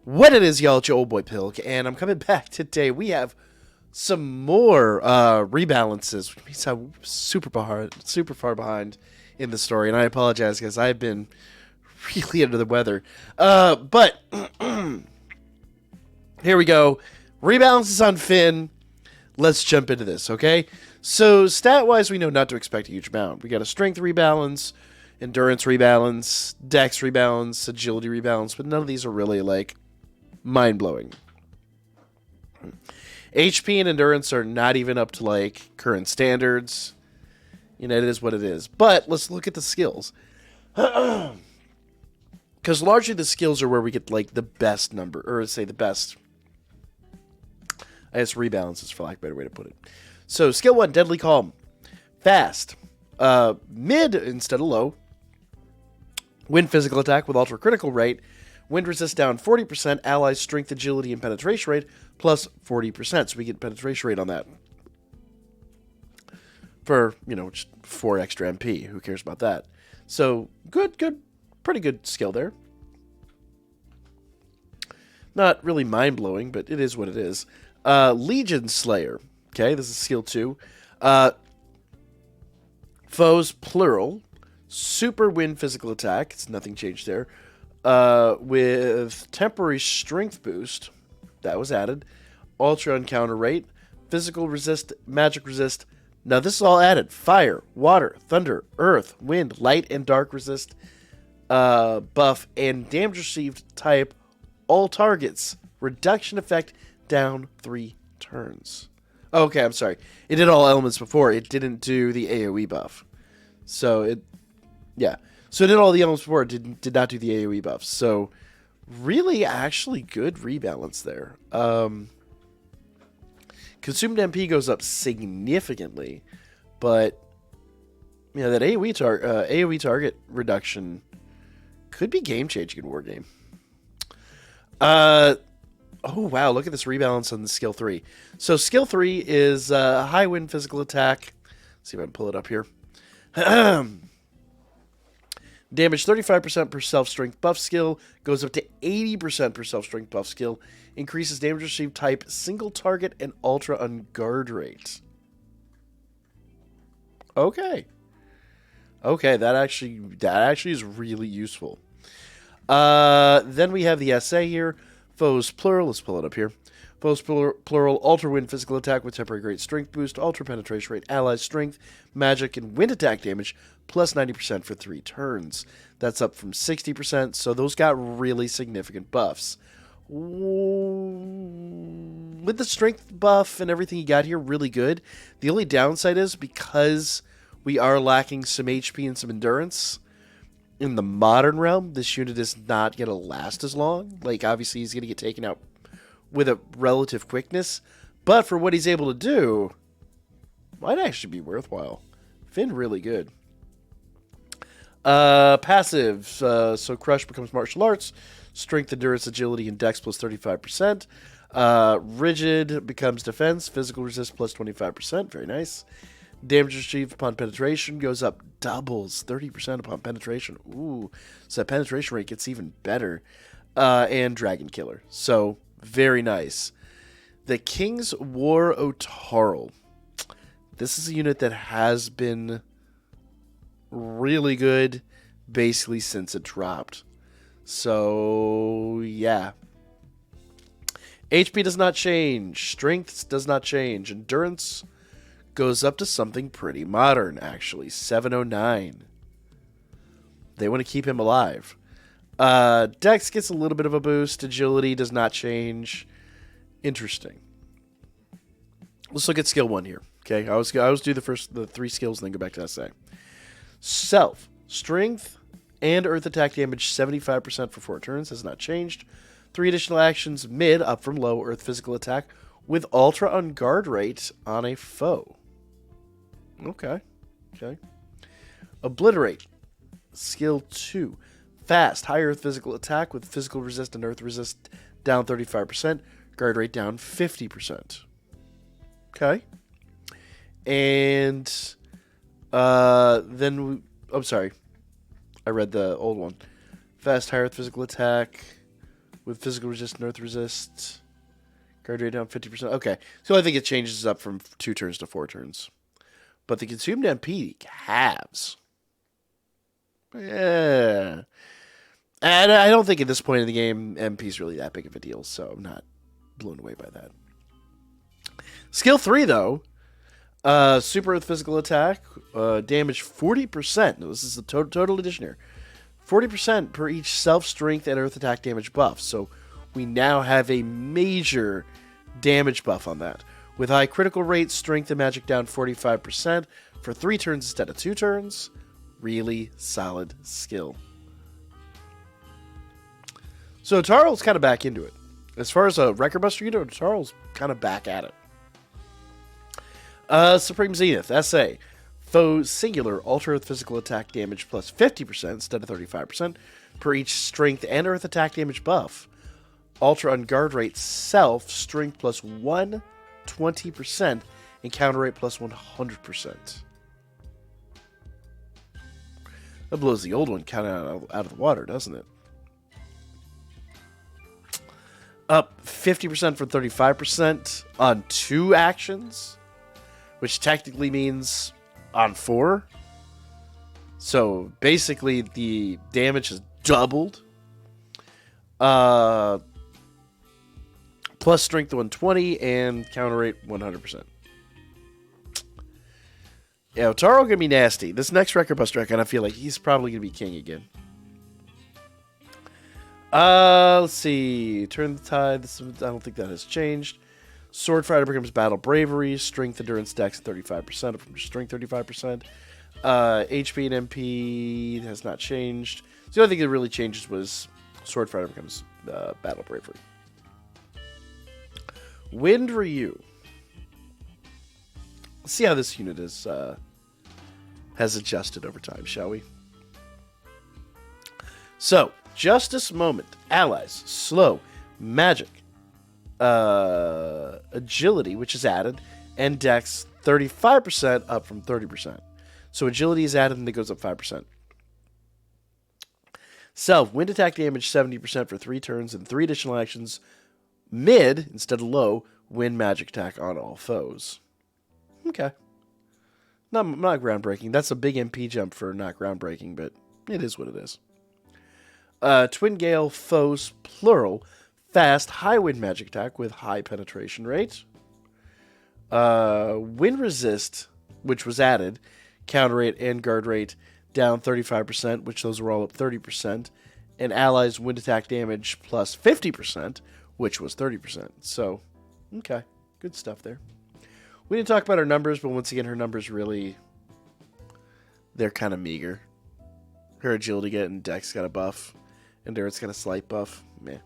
What it is, y'all, it's your old boy Pilk, and I'm coming back today. We have some more rebalances, which means I'm super far behind in the story, and I apologize because I've been really under the weather. But here we go. Rebalances on Finn. Let's jump into this, okay? So stat-wise, we know not to expect a huge amount. We got a strength rebalance, endurance rebalance, dex rebalance, agility rebalance, but none of these are really like mind-blowing. HP and endurance are not even up to like current standards. You know, it is what it is. But let's look at the skills. Because largely the skills are where we get like the best number, or say the best, I guess, rebalances, for lack of a better way to put it. So skill 1, Deadly Calm. Fast. Mid instead of low. Wind physical attack with ultra critical rate. Wind resist down 40%, allies strength, agility, and penetration rate plus 40%. So we get penetration rate on that. For, you know, just 4 extra MP. Who cares about that? So, good, pretty good skill there. Not really mind-blowing, but it is what it is. Legion Slayer. Okay, this is skill 2. Foes, plural. Super wind physical attack. It's nothing changed there. With temporary strength boost. That was added. Ultra encounter rate. Physical resist, magic resist. Now this is all added. Fire, water, thunder, earth, wind, light, and dark resist buff. And damage received type all targets. Reduction effect down 3 turns. Okay, I'm sorry. It did all elements before. It didn't do the AoE buff. So it, yeah. So it did all the elements before. It did not do the AoE buff. So really, actually good rebalance there. Consumed MP goes up significantly, but you know that AoE target reduction could be game changing in Wargame. Oh, wow, look at this rebalance on the skill 3. So skill 3 is high wind physical attack. Let's see if I can pull it up here. Damage 35% per self-strength buff skill. Goes up to 80% per self-strength buff skill. Increases damage received type, single target, and ultra on guard rate. Okay. Okay, that actually is really useful. Then we have the SA here. Foes plural, let's pull it up here. Foes plural, ultra wind physical attack with temporary great strength boost, ultra penetration rate, ally strength, magic, and wind attack damage, plus 90% for 3 turns. That's up from 60%, so those got really significant buffs. With the strength buff and everything you got here, really good. The only downside is because we are lacking some HP and some endurance, in the modern realm, this unit is not going to last as long. Like, obviously, he's going to get taken out with a relative quickness. But for what he's able to do, might actually be worthwhile. Finn, really good. Passive. So Crush becomes martial arts. Strength, endurance, agility, and dex plus 35%. Rigid becomes defense. Physical resist plus 25%. Very nice. Damage received upon penetration goes up, doubles 30% upon penetration. Ooh, so that penetration rate gets even better. And Dragon Killer. So, very nice. The King's War Otarl. This is a unit that has been really good basically since it dropped. So, yeah. HP does not change. Strength does not change. Endurance goes up to something pretty modern, actually. 709. They want to keep him alive. Dex gets a little bit of a boost. Agility does not change. Interesting. Let's look at skill 1 here. Okay, I always do the 3 skills and then go back to SA. Self. Strength and earth attack damage 75% for 4 turns. Has not changed. 3 additional actions. Mid, up from low. Earth physical attack with ultra on guard rate on a foe. Okay. Obliterate. Skill 2. Fast. High earth physical attack with physical resist and earth resist down 35%. Guard rate down 50%. Okay. And then I'm sorry. I read the old one. Fast, high earth physical attack with physical resist and earth resist. Guard rate down 50%. Okay. So I think it changes up from 2 turns to 4 turns. But the consumed MP halves. Yeah. And I don't think at this point in the game MP is really that big of a deal, so I'm not blown away by that. Skill 3, though. Super Earth Physical Attack. Damage 40%. No, this is the total addition here. 40% per each self-strength and Earth Attack damage buff. So we now have a major damage buff on that. With high critical rate, strength and magic down 45% for 3 turns instead of 2 turns. Really solid skill. So Tarl's kind of back into it. As far as a Record Buster, Tarl's kind of back at it. Supreme Zenith, SA. Foe singular, Ultra Earth Physical Attack damage plus 50% instead of 35% per each strength and Earth Attack damage buff. Ultra on guard rate self, strength plus 120% and counter rate plus 100%. That blows the old one kind of out of the water, doesn't it? Up 50% from 35% on 2 actions, which technically means on 4. So basically the damage is doubled. Plus strength 120 and counter rate 100%. Yeah, Otaro gonna be nasty. This next Record Buster, I kind of feel like he's probably gonna be king again. Let's see. Turn the tide. I don't think that has changed. Sword Fighter becomes Battle Bravery. Strength, Endurance, Dex 35% from Strength 35%. HP and MP has not changed. So the only thing that really changes was Sword Fighter becomes Battle Bravery. Wind Ryu. Let's see how this unit is has adjusted over time, shall we? So, Justice Moment, Allies, Slow, Magic, Agility, which is added, and Dex 35% up from 30%. So Agility is added and it goes up 5%. Self, Wind Attack damage 70% for 3 turns and 3 additional actions. Mid, instead of low, Wind Magic Attack on all foes. Okay. Not groundbreaking. That's a big MP jump for not groundbreaking, but it is what it is. Twin Gale, Foes, Plural, Fast, High Wind Magic Attack with high penetration rate. Wind Resist, which was added, counter rate and guard rate down 35%, which those were all up 30%. And Allies Wind Attack damage plus 50%, which was 30%. So, okay, good stuff there. We didn't talk about her numbers, but once again, her numbers really, they're kind of meager. Her agility and Dex got a buff. Endurance got a slight buff. Meh.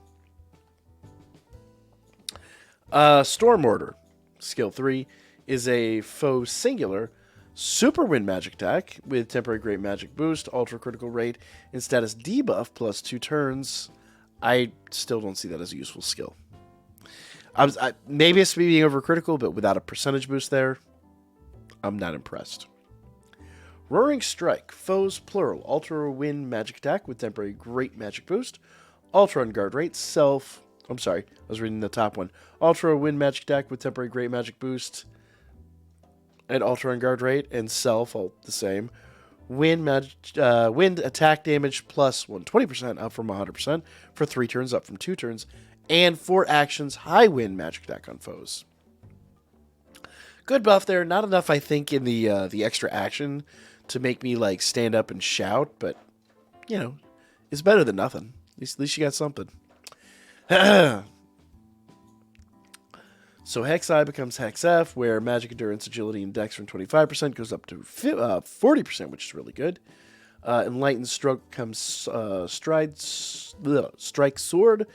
Storm Order, skill 3, is a foe singular super wind magic attack with temporary great magic boost, ultra critical rate, and status debuff plus 2 turns. I still don't see that as a useful skill. Maybe it's me being overcritical, but without a percentage boost there, I'm not impressed. Roaring Strike, Foes Plural, Ultra Wind Magic Attack with temporary Great Magic Boost, Ultra on Guard Rate, Self... I'm sorry, I was reading the top one. Ultra Wind Magic Attack with temporary Great Magic Boost, and Ultra on Guard Rate, and Self, all the same. Wind Attack Damage plus 120%, up from 100%, for 3 turns, up from 2 turns, and 4 actions, High Wind Magic Attack on foes. Good buff there. Not enough, I think, in the extra action to make me like stand up and shout, but you know, it's better than nothing. At least you got something. So Hex I becomes Hex F, where Magic Endurance, Agility, and Dex from 25% goes up to 40%, which is really good. Enlightened Stroke becomes Strike Sword.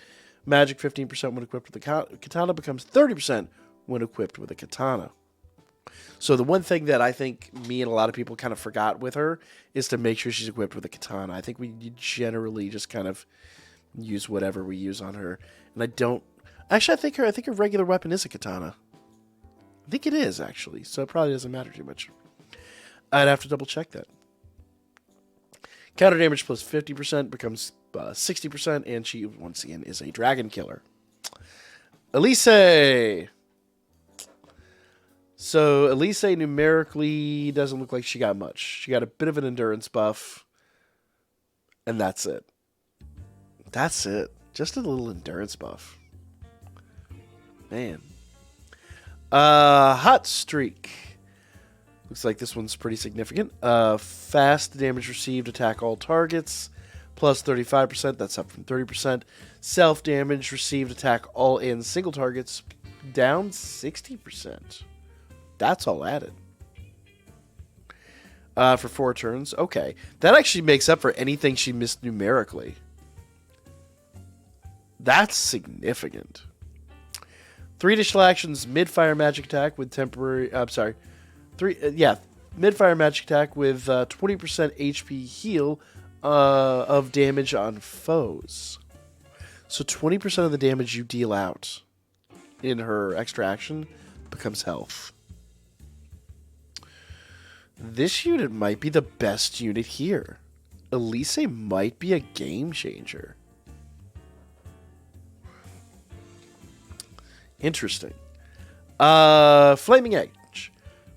Magic 15% when equipped with a katana becomes 30% when equipped with a katana. So the one thing that I think me and a lot of people kind of forgot with her is to make sure she's equipped with a katana. I think we generally just kind of use whatever we use on her. And I don't... Actually, I think her regular weapon is a katana. I think it is, actually. So it probably doesn't matter too much. I'd have to double check that. Counter damage plus 50% becomes 60%, and she, once again, is a dragon killer. Elise! So, Elise numerically doesn't look like she got much. She got a bit of an endurance buff, and that's it. That's it. Just a little endurance buff. Man. Hot Streak. Looks like this one's pretty significant. Fast damage received, attack all targets, plus 35%. That's up from 30%. Self damage received, attack all and single targets, down 60%. That's all added. For 4 turns. Okay. That actually makes up for anything she missed numerically. That's significant. 3 additional actions, mid-fire magic attack with temporary... mid-fire magic attack with 20% HP heal of damage on foes. So 20% of the damage you deal out in her extra action becomes health. This unit might be the best unit here. Elise might be a game changer. Interesting. Flaming Edge.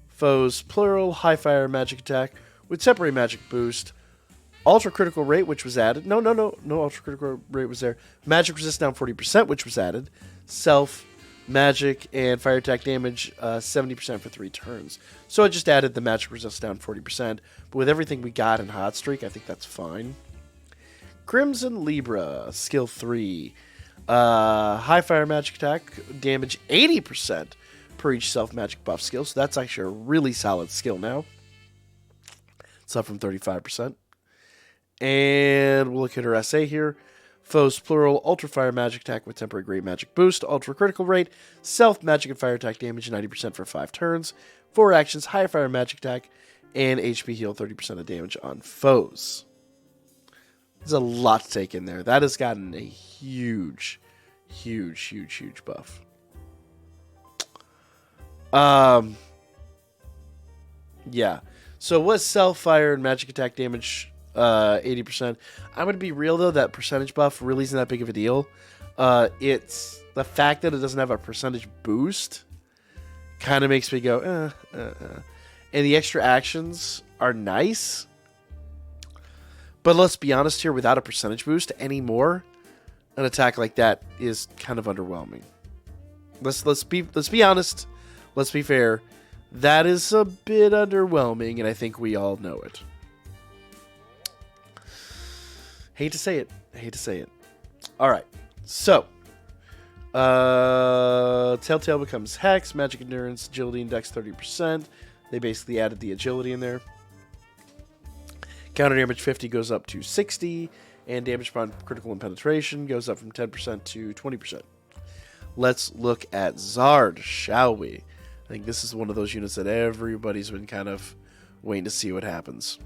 Foes plural, high fire magic attack with temporary magic boost. Ultra critical rate, which was added. No ultra critical rate was there. Magic resist down 40%, which was added. Self, magic, and fire attack damage 70% for 3 turns. So I just added the magic resist down 40%. But with everything we got in Hot Streak, I think that's fine. Crimson Libra, skill 3. High fire magic attack, damage 80% per each self magic buff skill. So that's actually a really solid skill now. It's up from 35%. And we'll look at her SA here. Foes plural, ultra fire magic attack with temporary great magic boost, ultra critical rate, self magic and fire attack damage 90% for 5 turns. 4 actions, high fire magic attack, and HP heal 30% of damage on foes. There's a lot to take in there. That has gotten a huge buff. Yeah. So was self fire and magic attack damage 80%? I'm gonna be real though, that percentage buff really isn't that big of a deal. It's the fact that it doesn't have a percentage boost kind of makes me go, And the extra actions are nice. But let's be honest here, without a percentage boost anymore, an attack like that is kind of underwhelming. Let's be honest. Let's be fair. That is a bit underwhelming, and I think we all know it. Hate to say it. All right. So, Telltale becomes Hex, Magic Endurance, Agility, and Dex 30%. They basically added the agility in there. Counter damage 50 goes up to 60, and damage upon critical and penetration goes up from 10% to 20%. Let's look at Zard, shall we? I think this is one of those units that everybody's been kind of waiting to see what happens.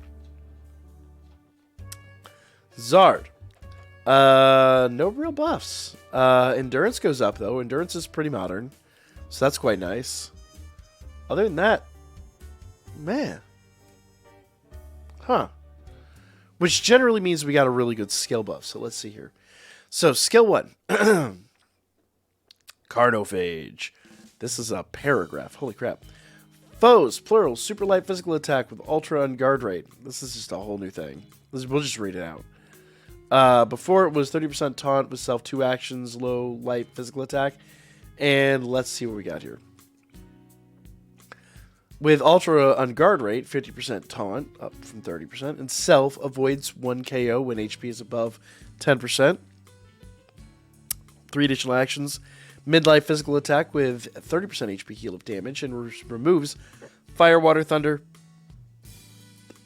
Zard. No real buffs. Endurance goes up, though. Endurance is pretty modern, so that's quite nice. Other than that, man. Huh. Which generally means we got a really good skill buff. So let's see here. So skill 1. Carnophage. This is a paragraph. Holy crap. Foes, plural, super light physical attack with ultra on guard rate. This is just a whole new thing. We'll just read it out. Before it was 30% taunt with self 2 actions, low light physical attack. And let's see what we got here. With Ultra on guard rate, 50% taunt, up from 30%, and self avoids 1 KO when HP is above 10%. 3 additional actions. Midlife physical attack with 30% HP heal of damage, and removes Fire, Water, Thunder,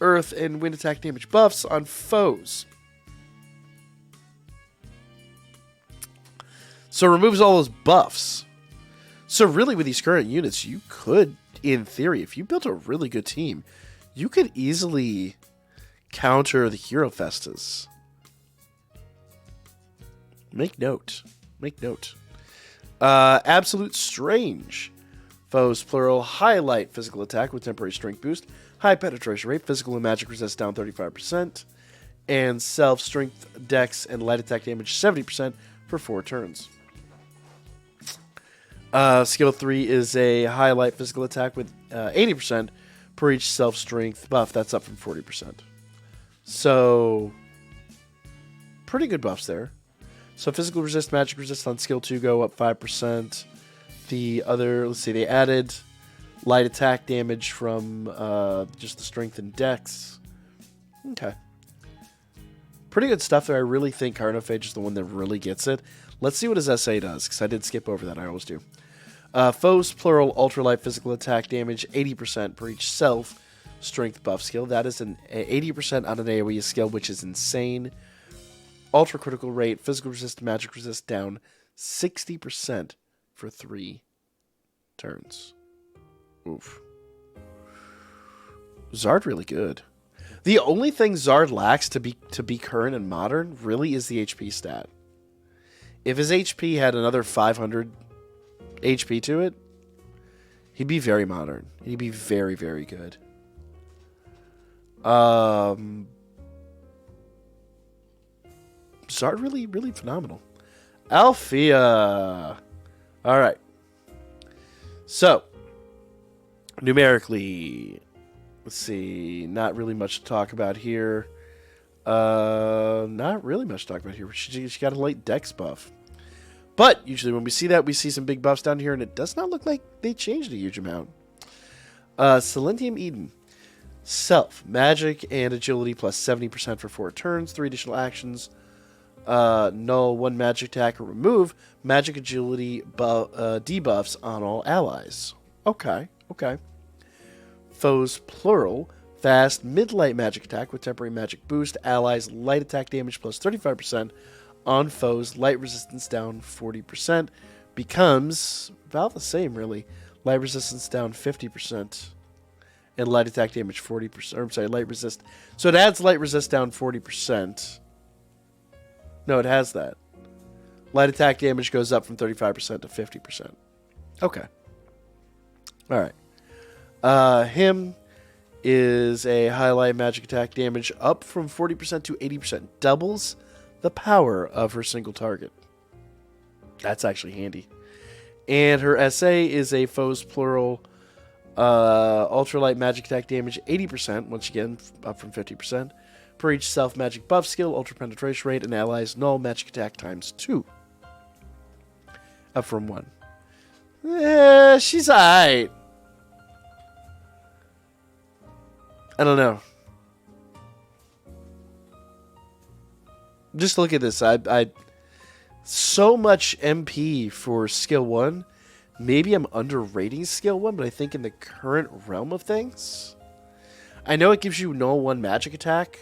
Earth, and Wind attack damage buffs on foes. So removes all those buffs. So really with these current units, you could, in theory, if you built a really good team, you could easily counter the Hero Festas. Make note. Absolute Strange. Foes, plural, highlight physical attack with temporary strength boost, high penetration rate, physical and magic resist down 35%, and self, strength, dex, and light attack damage 70% for 4 turns. Skill 3 is a highlight physical attack with 80% per each self strength buff. That's up from 40%. So, pretty good buffs there. So physical resist, magic resist on skill 2 go up 5%. The other, let's see, they added light attack damage from just the strength and dex. Okay. Pretty good stuff there. I really think Carnophage is the one that really gets it. Let's see what his SA does, because I did skip over that. I always do. Foes, plural, ultralight physical attack damage, 80% per each self strength buff skill. That is an 80% on an AoE skill, which is insane. Ultra critical rate, physical resist, magic resist down 60% for 3 turns. Oof. Zard really good. The only thing Zard lacks to be current and modern really is the HP stat. If his HP had another 500 HP to it, he'd be very modern. He'd be very, very good. Zard really, really phenomenal. Althea. All right. So, numerically, let's see. Not really much to talk about here. Not really much to talk about here. She got a light dex buff. But usually when we see that, we see some big buffs down here, and it does not look like they changed a huge amount. Silentium Eden. Self, magic, and agility plus 70% for 4 turns, 3 additional actions. Null 1 magic attack or remove magic agility debuffs on all allies. Okay. Foes, plural. Fast, mid-light magic attack with temporary magic boost. Allies, light attack damage plus 35%. On foes, light resistance down 40%. Becomes about the same, really. Light resistance down 50%. And light attack damage 40%. Or, I'm sorry, light resist. So it adds light resist down 40%. No, it has that. Light attack damage goes up from 35% to 50%. Okay. Alright. Him is a highlight magic attack damage up from 40% to 80%. Doubles the power of her single target. That's actually handy. And her SA is a foes plural ultralight magic attack damage 80%, once again up from 50%, per each self magic buff skill, ultra penetration rate, and allies null magic attack times 2. Up from 1. She's alright. I don't know. Just look at this. I so much MP for skill 1. Maybe I'm underrating skill 1, but I think in the current realm of things, I know it gives you null 1 magic attack.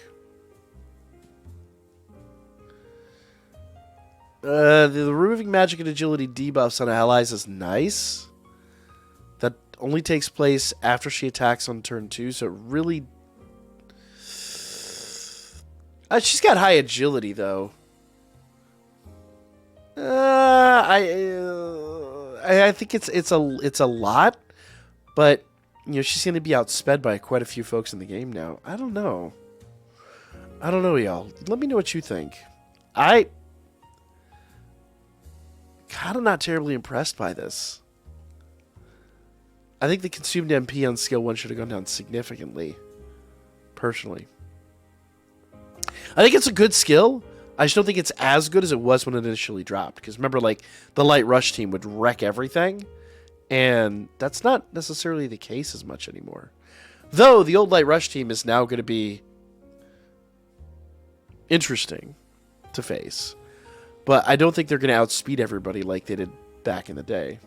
The removing magic and agility debuffs on allies is nice. That only takes place after she attacks on turn 2, so it really... she's got high agility, though. I think it's a lot, but you know she's going to be outsped by quite a few folks in the game now. I don't know, y'all. Let me know what you think. I kind of not terribly impressed by this. I think the consumed MP on skill 1 should have gone down significantly. Personally, I think it's a good skill. I just don't think it's as good as it was when it initially dropped. Because remember, like, the Light Rush team would wreck everything. And that's not necessarily the case as much anymore. Though, the old Light Rush team is now going to be interesting to face. But I don't think they're going to outspeed everybody like they did back in the day.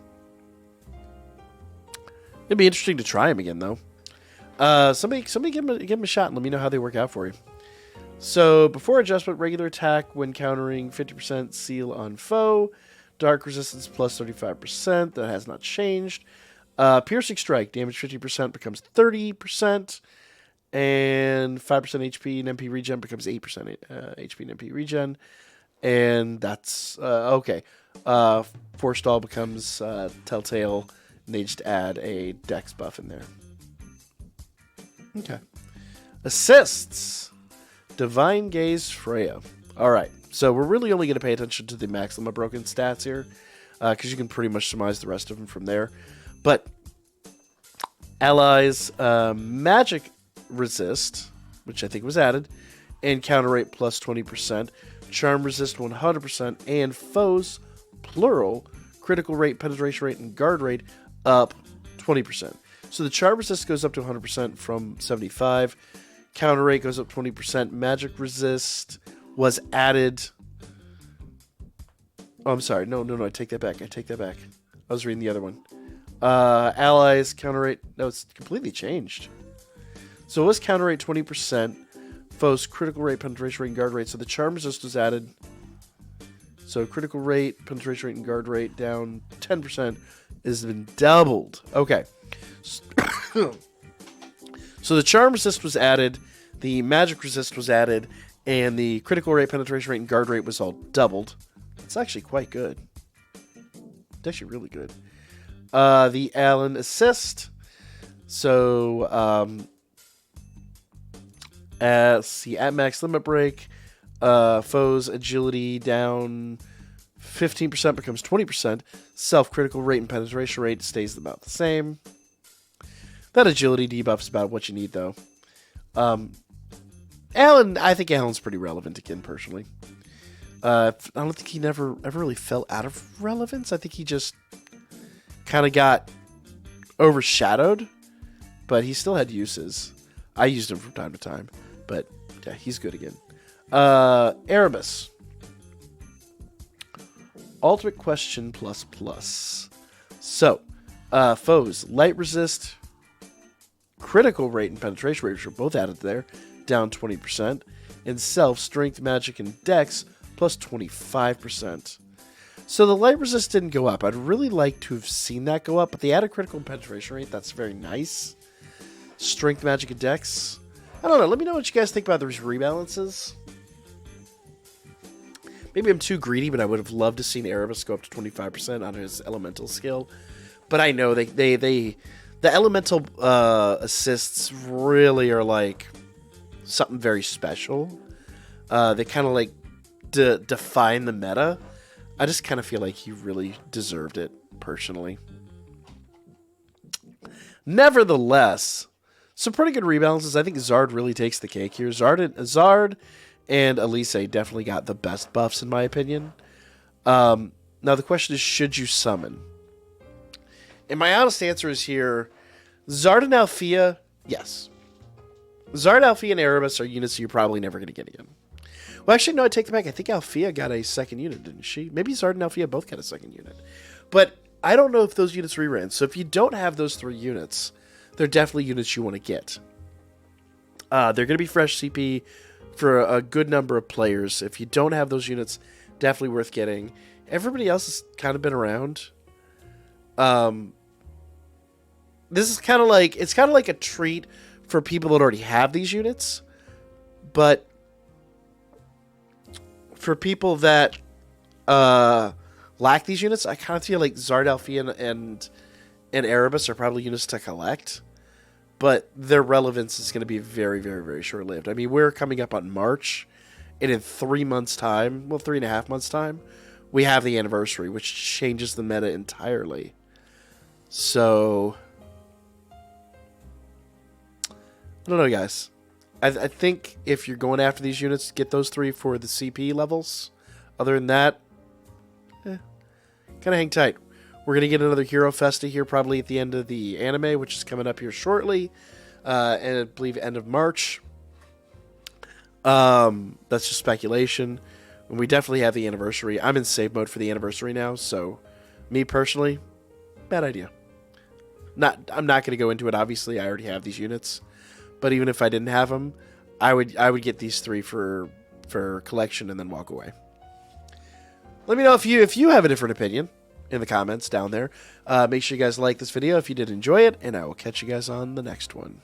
It'd be interesting to try them again, though. Somebody give them a shot and let me know how they work out for you. So, before adjustment, regular attack when countering 50% seal on foe. Dark resistance plus 35%. That has not changed. Piercing strike, damage 50% becomes 30%. And 5% HP and MP regen becomes 8% HP and MP regen. And that's, okay. Forestall becomes Telltale. And they just add a dex buff in there. Okay. Assists. Divine Gaze Freya. Alright, so we're really only going to pay attention to the maximum broken stats here, because you can pretty much surmise the rest of them from there. But allies, magic resist, which I think was added, and counter rate plus 20%, charm resist 100%, and foes, plural, critical rate, penetration rate, and guard rate up 20%. So the charm resist goes up to 100% from 75. Counter rate goes up 20%. Magic resist was added. Oh, I'm sorry. No, I take that back. I was reading the other one. Allies, counter rate. No, it's completely changed. So it was counter rate 20%. Foes, critical rate, penetration rate, and guard rate. So the charm resist was added. So critical rate, penetration rate, and guard rate down 10% has been doubled. Okay. So the charm resist was added, the magic resist was added, and the critical rate, penetration rate, and guard rate was all doubled. It's actually quite good. It's actually really good. The Allen assist. So, at max limit break, foes agility down 15% becomes 20%. Self-critical rate and penetration rate stays about the same. That agility debuff is about what you need, though. I think Alan's pretty relevant again, personally. I don't think he ever really fell out of relevance. I think he just kind of got overshadowed, but he still had uses. I used him from time to time, but yeah, he's good again. Erebus. Ultimate question plus. So, foes, light resist, critical rate, and penetration rate, which are both added there, down 20%. And self, strength, magic, and dex, plus 25%. So the light resist didn't go up. I'd really like to have seen that go up, but they added critical and penetration rate. That's very nice. Strength, magic, and dex. I don't know. Let me know what you guys think about these rebalances. Maybe I'm too greedy, but I would have loved to seen Erebus go up to 25% on his elemental skill. But I know the elemental assists really are like something very special. They kind of like define the meta. I just kind of feel like he really deserved it, personally. Nevertheless, some pretty good rebalances. I think Zard really takes the cake here. Zard and Elise definitely got the best buffs, in my opinion. Now, the question is, should you summon? And my honest answer is here, Zard and Althea, yes. Zard, Althea, and Erebus are units you're probably never going to get again. Well, actually, no, I take that back. I think Althea got a second unit, didn't she? Maybe Zard and Althea both got a second unit. But I don't know if those units reran. So if you don't have those 3 units, they're definitely units you want to get. They're going to be fresh CP for a good number of players. If you don't have those units, definitely worth getting. Everybody else has kind of been around. This is kind of like, it's kind of like a treat for people that already have these units, but for people that lack these units, I kind of feel like Zard, Althea, and Erebus are probably units to collect, but their relevance is going to be very, very, very short-lived. I mean, we're coming up on March, and in 3 months' time, well, 3.5 months' time, we have the anniversary, which changes the meta entirely. So, I don't know, guys. I think if you're going after these units, get those 3 for the CP levels. Other than that, kind of hang tight. We're going to get another Hero Festa here probably at the end of the anime, which is coming up here shortly. And I believe end of March. That's just speculation. And we definitely have the anniversary. I'm in save mode for the anniversary now, so me personally, bad idea. I'm not going to go into it, obviously. I already have these units. But even if I didn't have them, I would get these 3 for collection and then walk away. Let me know if you have a different opinion in the comments down there. Make sure you guys like this video if you did enjoy it, and I will catch you guys on the next one.